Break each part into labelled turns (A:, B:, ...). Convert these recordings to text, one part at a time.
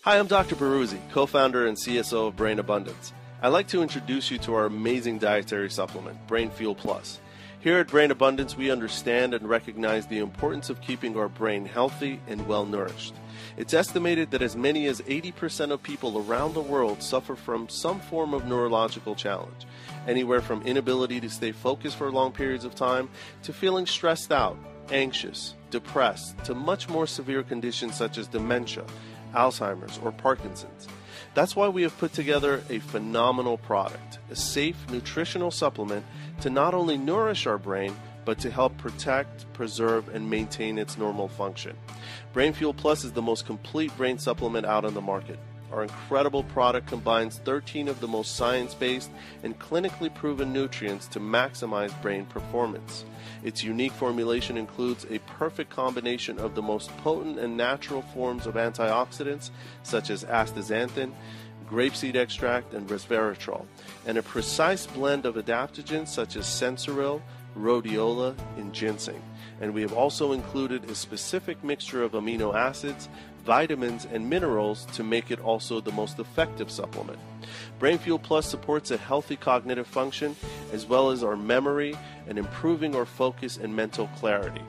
A: Hi, I'm Dr. Baruzzi, co-founder and CSO of Brain Abundance. I'd like to introduce you to our amazing dietary supplement, Brain Fuel Plus. Here at Brain Abundance, we understand and recognize the importance of keeping our brain healthy and well-nourished. It's estimated that as many as 80% of people around the world suffer from some form of neurological challenge, anywhere from inability to stay focused for long periods of time to feeling stressed out, anxious, depressed, to much more severe conditions such as dementia, Alzheimer's, or Parkinson's. That's why we have put together a phenomenal product, a safe nutritional supplement to not only nourish our brain, but to help protect, preserve, and maintain its normal function. Brain Fuel Plus is the most complete brain supplement out on the market. Our incredible product combines 13 of the most science-based and clinically proven nutrients to maximize brain performance. Its unique formulation includes a perfect combination of the most potent and natural forms of antioxidants, such as astaxanthin, grapeseed extract, and resveratrol, and a precise blend of adaptogens such as sensoril, rhodiola, and ginseng. And we have also included a specific mixture of amino acids, vitamins, and minerals to make it also the most effective supplement. Brain Fuel Plus supports a healthy cognitive function as well as our memory and improving our focus and mental clarity.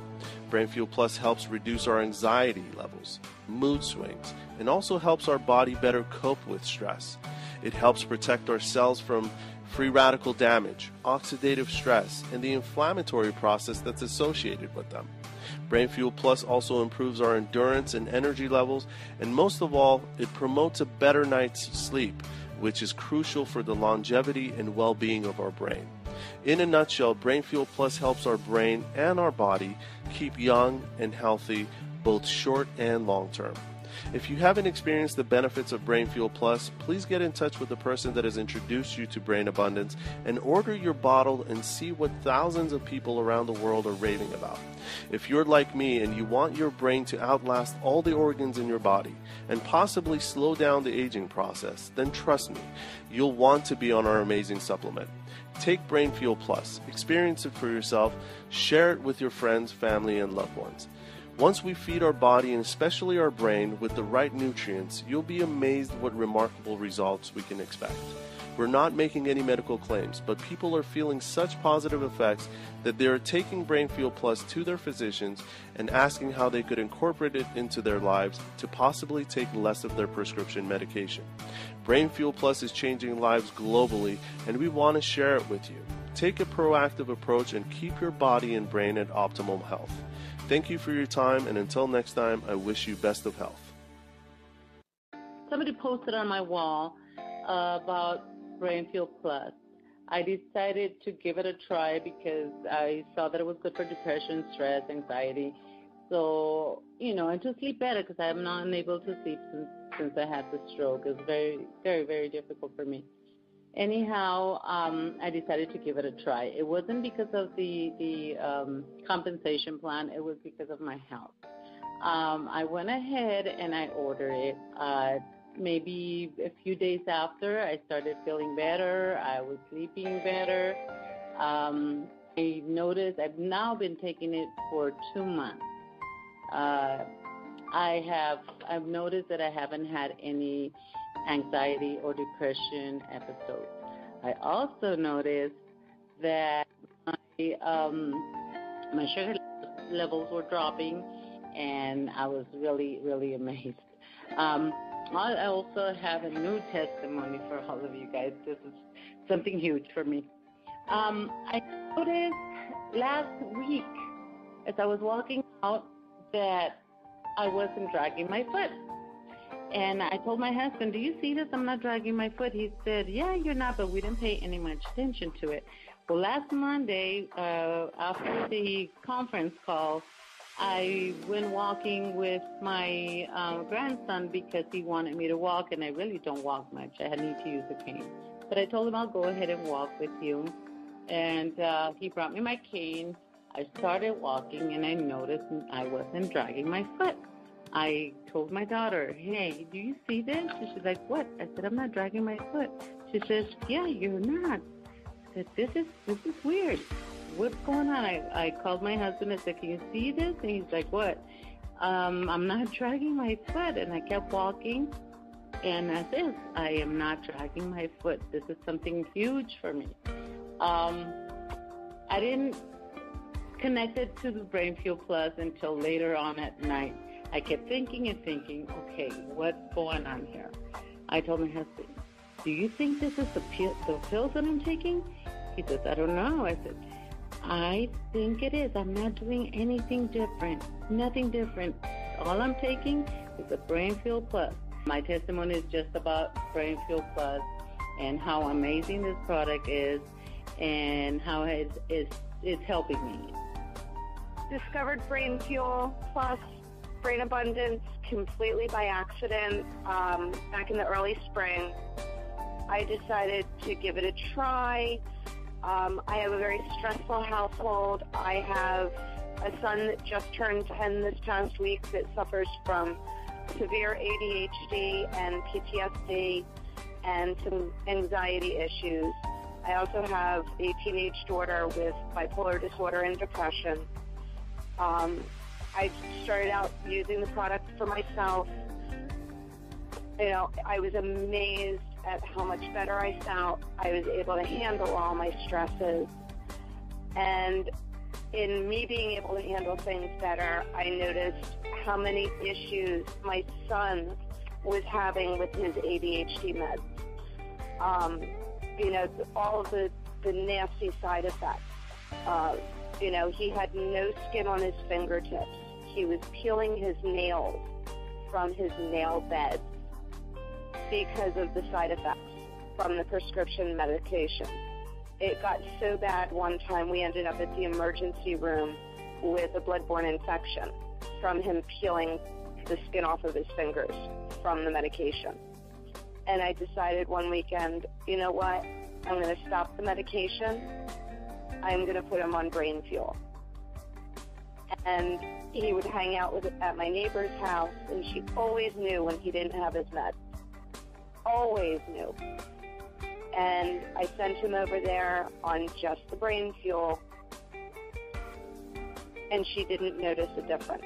A: Brain Fuel Plus helps reduce our anxiety levels, mood swings, and also helps our body better cope with stress. It helps protect our cells from free radical damage, oxidative stress, and the inflammatory process that's associated with them. Brain Fuel Plus also improves our endurance and energy levels, and most of all, it promotes a better night's sleep, which is crucial for the longevity and well-being of our brain. In a nutshell, Brain Fuel Plus helps our brain and our body keep young and healthy, both short and long term. If you haven't experienced the benefits of Brain Fuel Plus, please get in touch with the person that has introduced you to Brain Abundance and order your bottle and see what thousands of people around the world are raving about. If you're like me and you want your brain to outlast all the organs in your body and possibly slow down the aging process, then trust me, you'll want to be on our amazing supplement. Take Brain Fuel Plus, experience it for yourself, share it with your friends, family, and loved ones. Once we feed our body, and especially our brain, with the right nutrients, you'll be amazed what remarkable results we can expect. We're not making any medical claims, but people are feeling such positive effects that they are taking Brain Fuel Plus to their physicians and asking how they could incorporate it into their lives to possibly take less of their prescription medication. Brain Fuel Plus is changing lives globally, and we want to share it with you. Take a proactive approach and keep your body and brain at optimal health. Thank you for your time, and until next time, I wish you best of health.
B: Somebody posted on my wall about Brain Fuel Plus. I decided to give it a try because I saw that it was good for depression, stress, anxiety. So, and to sleep better, because I'm not unable to sleep since I had the stroke. It's very, very, very difficult for me. Anyhow, I decided to give it a try. It wasn't because of the compensation plan. It was because of my health. I went ahead and I ordered it. Maybe a few days after, I started feeling better. I was sleeping better. I noticed I've now been taking it for 2 months. I've noticed that I haven't had any anxiety or depression episodes. I also noticed that my sugar levels were dropping, and I was really, really amazed. I also have a new testimony for all of you guys. This is something huge for me. I noticed last week as I was walking out that I wasn't dragging my foot. And I told my husband, do you see this? I'm not dragging my foot. He said, yeah, you're not, but we didn't pay any much attention to it. Well, last Monday, after the conference call, I went walking with my grandson because he wanted me to walk, and I really don't walk much. I need to use a cane. But I told him I'll go ahead and walk with you. And he brought me my cane. I started walking, and I noticed I wasn't dragging my foot. I told my daughter, hey, do you see this? And she's like, what? I said, I'm not dragging my foot. She says, yeah, you're not. I said, this is weird. What's going on? I called my husband and said, can you see this? And he's like, what? I'm not dragging my foot. And I kept walking, And as is, I am not dragging my foot. This is something huge for me. I didn't connect it to the Brain Fuel Plus until later on at night. I kept thinking and thinking, okay, what's going on here? I told my husband, do you think this is the pills that I'm taking? He says, I don't know. I said, I think it is. I'm not doing anything different, nothing different. All I'm taking is the Brain Fuel Plus. My testimony is just about Brain Fuel Plus and how amazing this product is and how it's helping me.
C: Discovered Brain Fuel Plus, Brain Abundance completely by accident back in the early spring. I decided to give it a try. I have a very stressful household. I have a son that just turned 10 this past week that suffers from severe ADHD and PTSD and some anxiety issues. I also have a teenage daughter with bipolar disorder and depression. I started out using the product for myself. You know, I was amazed at how much better I felt. I was able to handle all my stresses. And in me being able to handle things better, I noticed how many issues my son was having with his ADHD meds. You know, all of the nasty side effects. You know, he had no skin on his fingertips. He was peeling his nails from his nail beds because of the side effects from the prescription medication. It got so bad one time we ended up at the emergency room with a bloodborne infection from him peeling the skin off of his fingers from the medication. And I decided one weekend, you know what, I'm going to stop the medication. I'm going to put him on Brain Fuel. And he would hang out at my neighbor's house, and she always knew when he didn't have his meds. Always knew. And I sent him over there on just the Brain Fuel, and she didn't notice a difference.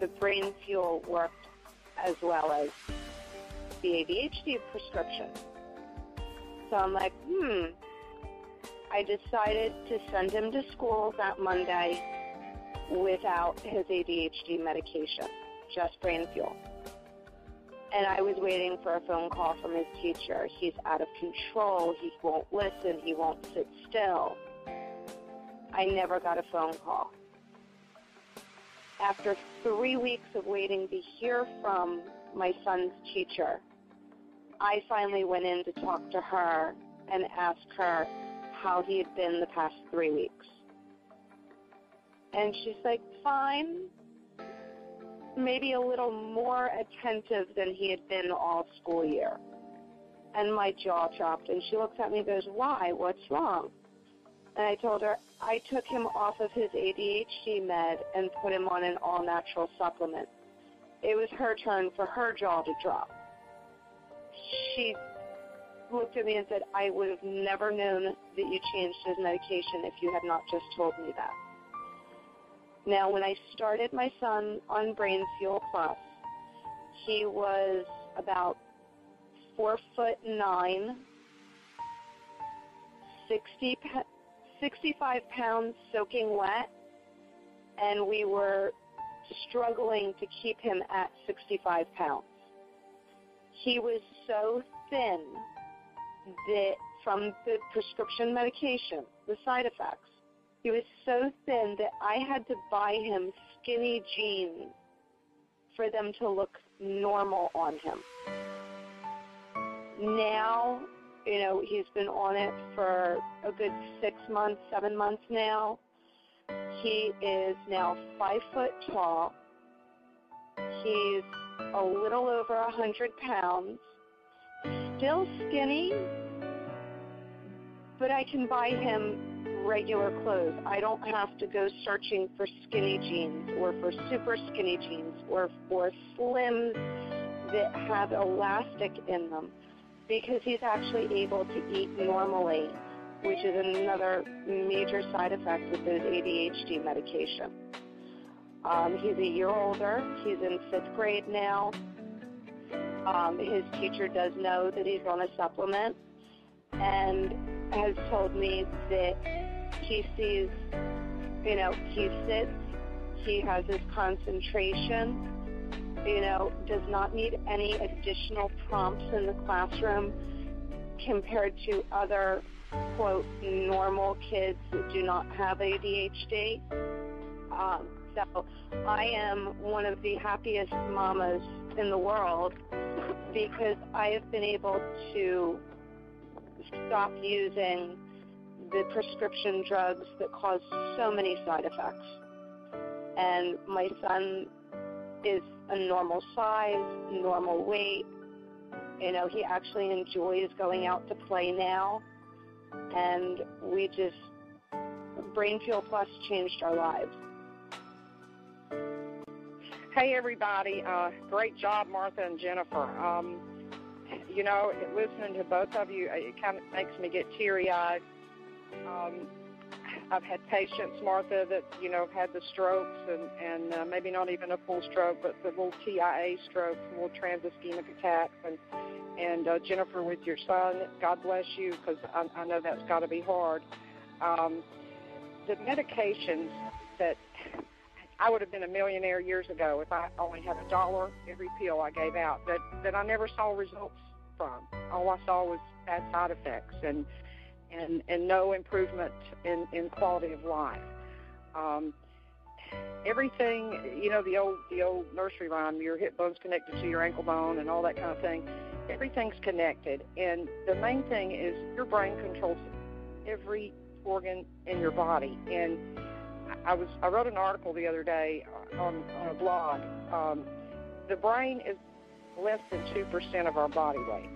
C: The Brain Fuel worked as well as the ADHD prescription. So I'm like, I decided to send him to school that Monday without his ADHD medication, just Brain Fuel. And I was waiting for a phone call from his teacher. He's out of control. He won't listen. He won't sit still. I never got a phone call. After 3 weeks of waiting to hear from my son's teacher, I finally went in to talk to her and ask her how he had been the past 3 weeks. And she's like, fine. Maybe a little more attentive than he had been all school year. And my jaw dropped, and she looks at me and goes, why? What's wrong? And I told her, I took him off of his ADHD med and put him on an all-natural supplement. It was her turn for her jaw to drop. She looked at me and said, I would have never known that you changed his medication if you had not just told me that. Now, when I started my son on Brain Fuel Plus, he was about 4'9", 65 pounds soaking wet, and we were struggling to keep him at 65 pounds. He was so thin that from the prescription medication, the side effects, he was so thin that I had to buy him skinny jeans for them to look normal on him. Now, you know, he's been on it for a good 6 months, 7 months now. He is now 5 foot tall. He's a little over 100 pounds, still skinny, but I can buy him regular clothes. I don't have to go searching for skinny jeans or for super skinny jeans or for slims that have elastic in them, because he's actually able to eat normally, which is another major side effect with those ADHD medication. He's a year older. He's in 5th grade now. His teacher does know that he's on a supplement and has told me that he sees, he sits, he has his concentration, does not need any additional prompts in the classroom compared to other, quote, normal kids that do not have ADHD. So I am one of the happiest mamas in the world because I have been able to stop using the prescription drugs that cause so many side effects. And my son is a normal size, normal weight. He actually enjoys going out to play now. And Brain Fuel Plus changed our lives.
D: Hey, everybody. Great job, Martha and Jennifer. Listening to both of you, it kind of makes me get teary-eyed. I've had patients, Martha, that, had the strokes and maybe not even a full stroke, but the little TIA strokes, little transischemic attacks. And Jennifer, with your son, God bless you, because I know that's got to be hard. The medications that I would have been a millionaire years ago if I only had $1 every pill I gave out that I never saw results from. All I saw was bad side effects and no improvement in quality of life. Everything, the old nursery rhyme, your hip bone's connected to your ankle bone and all that kind of thing. Everything's connected, and the main thing is your brain controls every organ in your body. And I wrote an article the other day on a blog. The brain is less than 2% of our body weight,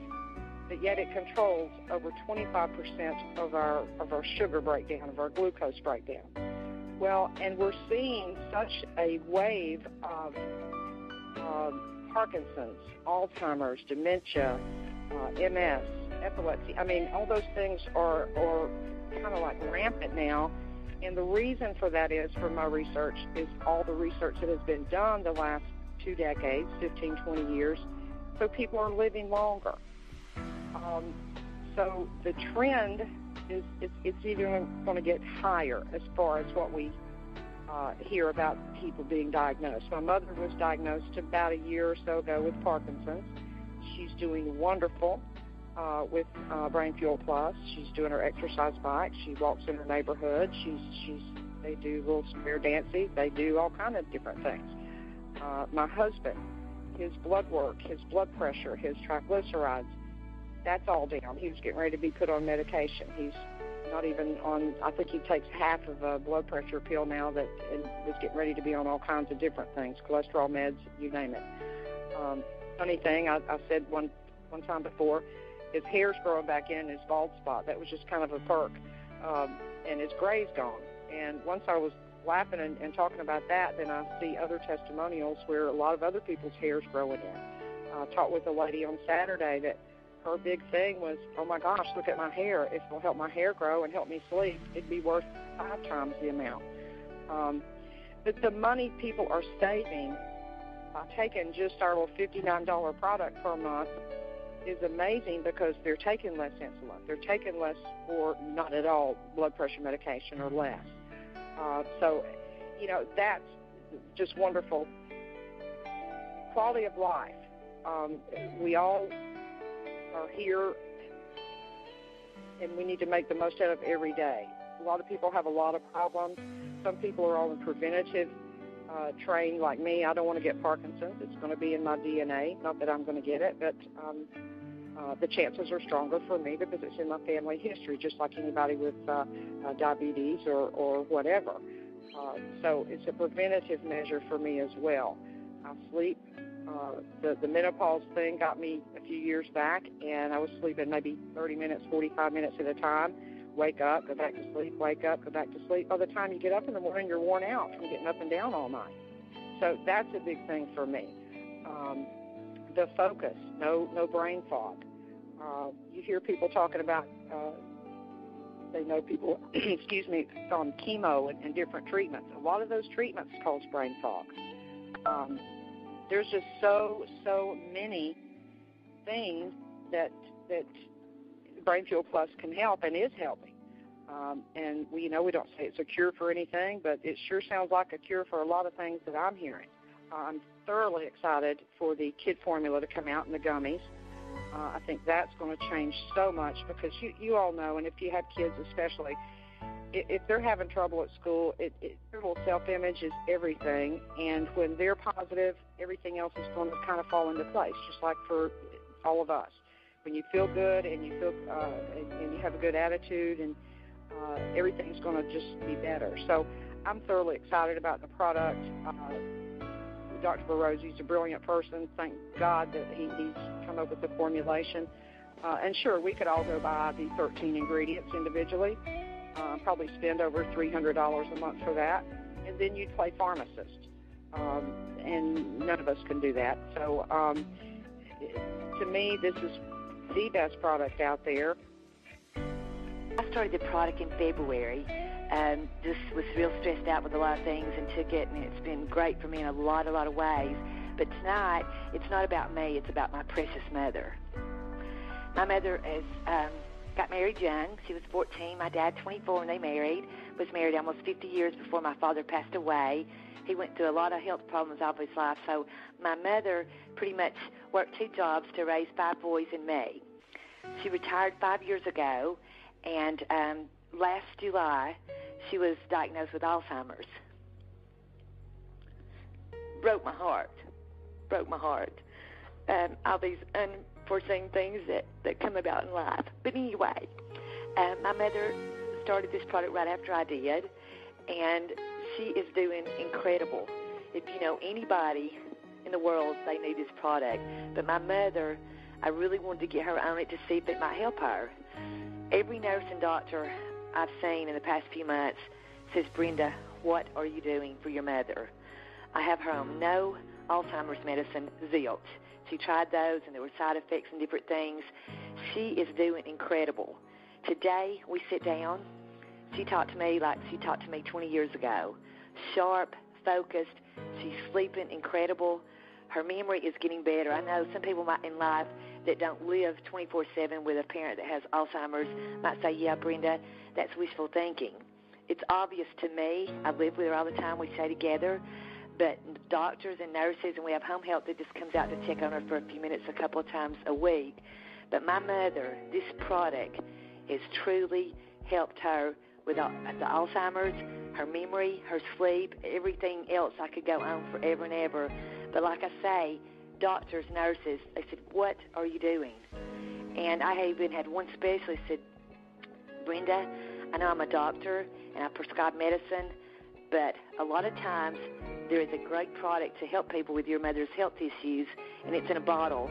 D: but yet it controls over 25% of our sugar breakdown, of our glucose breakdown. Well, and we're seeing such a wave of Parkinson's, Alzheimer's, dementia, MS, epilepsy. I mean, all those things are kind of like rampant now. And the reason for that is, from my research, is all the research that has been done the last 2 decades, 15, 20 years, so people are living longer. So the trend is it's even going to get higher as far as what we hear about people being diagnosed. My mother was diagnosed about a year or so ago with Parkinson's. She's doing wonderful with Brain Fuel Plus. She's doing her exercise bike. She walks in her neighborhood. They do little square dances. They do all kind of different things. My husband, his blood work, his blood pressure, his triglycerides, that's all down. He was getting ready to be put on medication. He's not even on, I think he takes half of a blood pressure pill now that is getting ready to be on all kinds of different things, cholesterol meds, you name it. Funny thing, I said one time before, his hair's growing back in, his bald spot. That was just kind of a perk. And his gray's gone. And once I was laughing and talking about that, then I see other testimonials where a lot of other people's hair's growing in. I talked with a lady on Saturday that her big thing was, oh my gosh, look at my hair. If it'll help my hair grow and help me sleep, it'd be worth 5 times the amount. But the money people are saving by taking just our little $59 product per month is amazing, because they're taking less insulin. They're taking less or not at all blood pressure medication, or less. So, that's just wonderful. Quality of life. We all are here, and we need to make the most out of every day. A lot of people have a lot of problems. Some people are on preventative trained like me. I don't want to get Parkinson's. It's going to be in my DNA. Not that I'm going to get it, but the chances are stronger for me because it's in my family history, just like anybody with diabetes or whatever. So it's a preventative measure for me as well. I sleep. The menopause thing got me a few years back, and I was sleeping maybe 30 minutes, 45 minutes at a time. Wake up, go back to sleep, wake up, go back to sleep. By the time you get up in the morning, you're worn out from getting up and down all night. So that's a big thing for me. The focus, no brain fog. You hear people talking about, they know people, excuse me, on chemo and different treatments. A lot of those treatments cause brain fog. There's just so many things that Brain Fuel Plus can help and is helping. And we don't say it's a cure for anything, but it sure sounds like a cure for a lot of things that I'm hearing. I'm thoroughly excited for the kid formula to come out in the gummies. I think that's going to change so much because you all know, and if you have kids especially, if they're having trouble at school, their little self-image is everything, and when they're positive, everything else is going to kind of fall into place, just like for all of us. When you feel good and you feel and you have a good attitude, and everything's going to just be better. So I'm thoroughly excited about the product. Dr. Burrows, he's a brilliant person. Thank God that he's come up with the formulation. And sure, we could all go buy the 13 ingredients individually, probably spend over $300 a month for that, and then you'd play pharmacist. And none of us can do that. So to me, this is the best product out there.
E: I started the product in February. Just was real stressed out with a lot of things and took it, and it's been great for me in a lot of ways. But tonight, it's not about me, it's about my precious mother. My mother got married young. She was 14, my dad 24 when they married, was married almost 50 years before my father passed away. He went through a lot of health problems all his life, so my mother pretty much worked 2 jobs to raise 5 boys and me. She retired 5 years ago, and last July, she was diagnosed with Alzheimer's. Broke my heart. All these unforeseen things that come about in life. But anyway, my mother started this product right after I did, and she is doing incredible. If you know anybody in the world, they need this product. But my mother, I really wanted to get her on it to see if it might help her. Every nurse and doctor I've seen in the past few months says, Brenda, what are you doing for your mother? I have her on no Alzheimer's medicine, zilch. She tried those, and there were side effects and different things. She is doing incredible. Today, we sit down. She talked to me like she talked to me 20 years ago. Sharp, focused. She's sleeping incredible. Her memory is getting better. I know some people in life that don't live 24/7 with a parent that has Alzheimer's might say, yeah, Brenda, that's wishful thinking. It's obvious to me. I live with her all the time. We stay together. But doctors and nurses, and we have home health that just comes out to check on her for a few minutes a couple of times a week. But my mother, this product has truly helped her with the Alzheimer's, her memory, her sleep, everything else. I could go on forever and ever. But like I say, doctors, nurses, they said, what are you doing? And I even had one specialist said, Brenda, I know I'm a doctor and I prescribe medicine, but a lot of times there is a great product to help people with your mother's health issues, and it's in a bottle,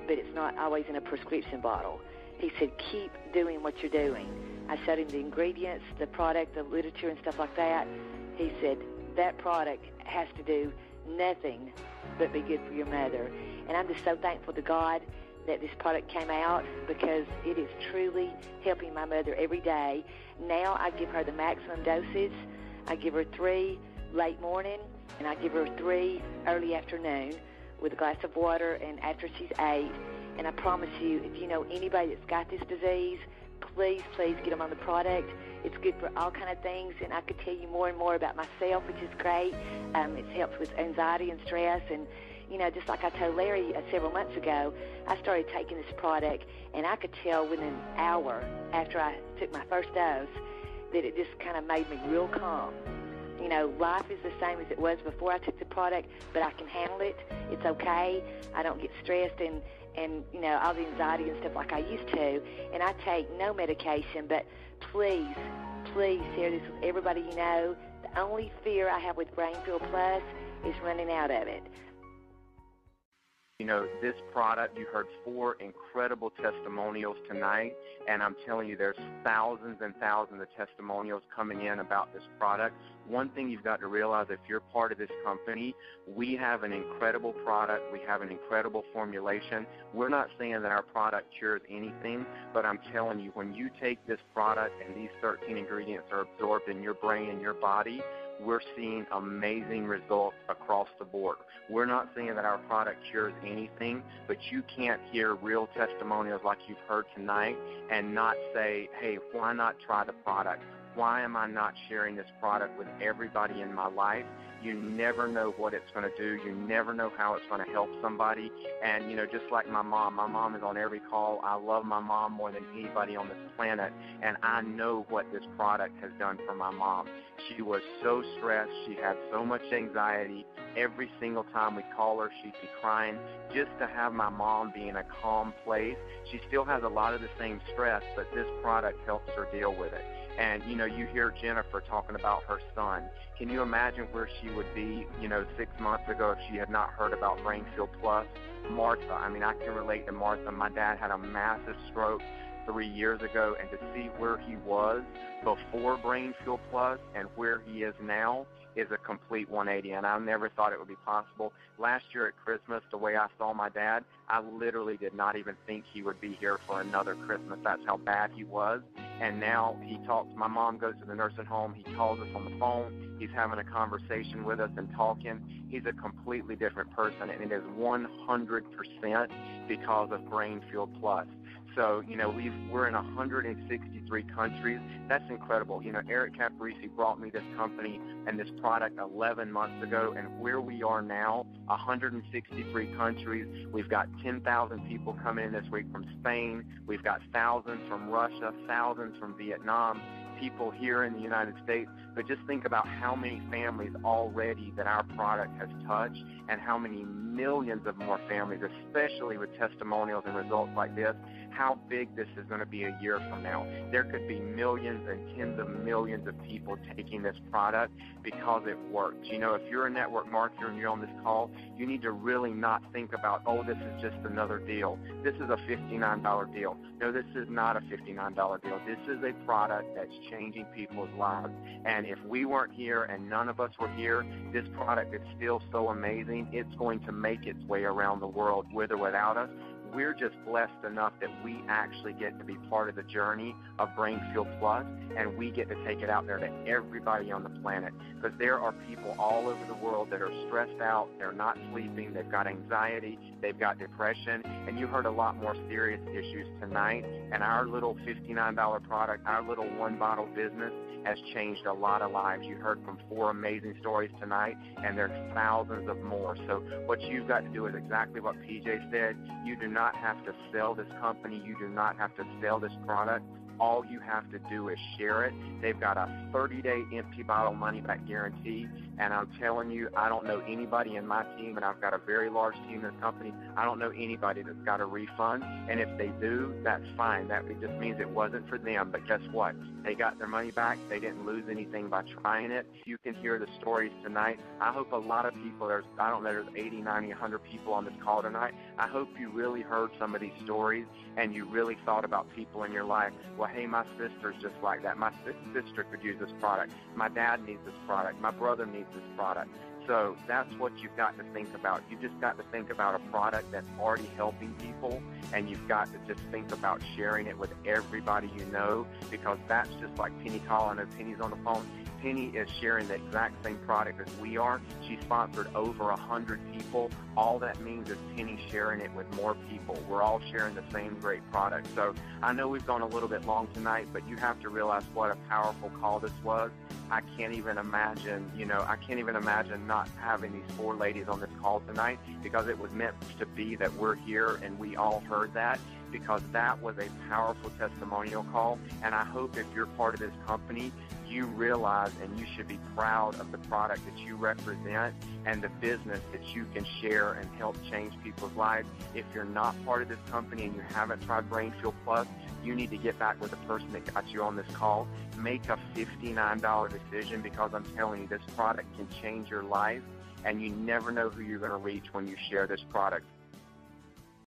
E: but it's not always in a prescription bottle. He said, keep doing what you're doing. I showed him the ingredients, the product, the literature, and stuff like that. He said, that product has to do nothing but be good for your mother. And I'm just so thankful to God that this product came out, because it is truly helping my mother every day. Now I give her the maximum dosage. I give her 3 late morning, and I give her 3 early afternoon with a glass of water and after she's 8. And I promise you, if you know anybody that's got this disease, please get them on the product. It's good for all kind of things, and I could tell you more and more about myself, which is great. It's helped with anxiety and stress, and just like I told Larry several months ago, I started taking this product, and I could tell within an hour after I took my first dose that it just kind of made me real calm. Life is the same as it was before I took the product, but I can handle it. It's okay. I don't get stressed and all the anxiety and stuff like I used to. And I take no medication, but please share this with everybody you know. The only fear I have with Brain Fuel Plus is running out of it.
F: This product, you heard 4 incredible testimonials tonight, and I'm telling you, there's thousands and thousands of testimonials coming in about this product. one thing you've got to realize, if you're part of this company, we have an incredible product. We have an incredible formulation. We're not saying that our product cures anything, but I'm telling you, when you take this product and these 13 ingredients are absorbed in your brain and your body, we're seeing amazing results across the board. We're not saying that our product cures anything, but you can't hear real testimonials like you've heard tonight and not say, hey, why not try the product? Why am I not sharing this product with everybody in my life? You never know what it's going to do. You never know how it's going to help somebody. And, just like my mom is on every call. I love my mom more than anybody on this planet, and I know what this product has done for my mom. She was so stressed. She had so much anxiety. Every single time we call her, she'd be crying. Just to have my mom be in a calm place. She still has a lot of the same stress, but this product helps her deal with it. And, you hear Jennifer talking about her son. Can you imagine where she would be, 6 months ago if she had not heard about BrainFuel Plus? Martha, I can relate to Martha. My dad had a massive stroke 3 years ago, and to see where he was before BrainFuel Plus and where he is now is a complete 180, and I never thought it would be possible. Last year at Christmas, the way I saw my dad, I literally did not even think he would be here for another Christmas. That's how bad he was. And now he talks. My mom goes to the nursing home. He calls us on the phone. He's having a conversation with us and talking. He's a completely different person, and it is 100% because of BrainFuel Plus. So, we're in 163 countries. That's incredible. Eric Caparisi brought me this company and this product 11 months ago, and where we are now, 163 countries. We've got 10,000 people coming in this week from Spain. We've got thousands from Russia, thousands from Vietnam, people here in the United States. But just think about how many families already that our product has touched and how many millions of more families, especially with testimonials and results like this, how big this is going to be a year from now. There could be millions and tens of millions of people taking this product because it works. If you're a network marketer and you're on this call, you need to really not think about, oh, this is just another deal. This is a $59 deal. No, this is not a $59 deal. This is a product that's changing people's lives. And if we weren't here and none of us were here, this product is still so amazing. It's going to make its way around the world with or without us. We're just blessed enough that we actually get to be part of the journey of BrainFuel Plus, and we get to take it out there to everybody on the planet, because there are people all over the world that are stressed out, they're not sleeping, they've got anxiety, they've got depression, and you heard a lot more serious issues tonight, and our little $59 product, our little one-bottle business has changed a lot of lives. You heard from 4 amazing stories tonight, and there's thousands of more. So what you've got to do is exactly what PJ said. You do not have to sell this company. You do not have to sell this product. All you have to do is share it. They've got a 30-day empty bottle money-back guarantee, and I'm telling you, I don't know anybody in my team, and I've got a very large team in the company, I don't know anybody that's got a refund, and if they do, that's fine. That just means it wasn't for them, but guess what? They got their money back. They didn't lose anything by trying it. You can hear the stories tonight. I hope a lot of people, there's 80, 90, 100 people on this call tonight. I hope you really heard some of these stories, and you really thought about people in your life. Well, hey, my sister's just like that. My sister could use this product. My dad needs this product. My brother needs this product. So that's what you've got to think about. You've just got to think about a product that's already helping people, and you've got to just think about sharing it with everybody you know, because that's just like Penny calling. I know Penny's on the phone. Penny is sharing the exact same product as we are. She sponsored over 100 people. All that means is Penny sharing it with more people. We're all sharing the same great product. So I know we've gone a little bit long tonight, but you have to realize what a powerful call this was. I can't even imagine, not having these 4 ladies on this call tonight, because it was meant to be that we're here and we all heard that, because that was a powerful testimonial call. And I hope if you're part of this company, you realize and you should be proud of the product that you represent and the business that you can share and help change people's lives. If you're not part of this company and you haven't tried BrainFuel Plus, you need to get back with the person that got you on this call. Make a $59 decision, because I'm telling you, this product can change your life, and you never know who you're going to reach when you share this product.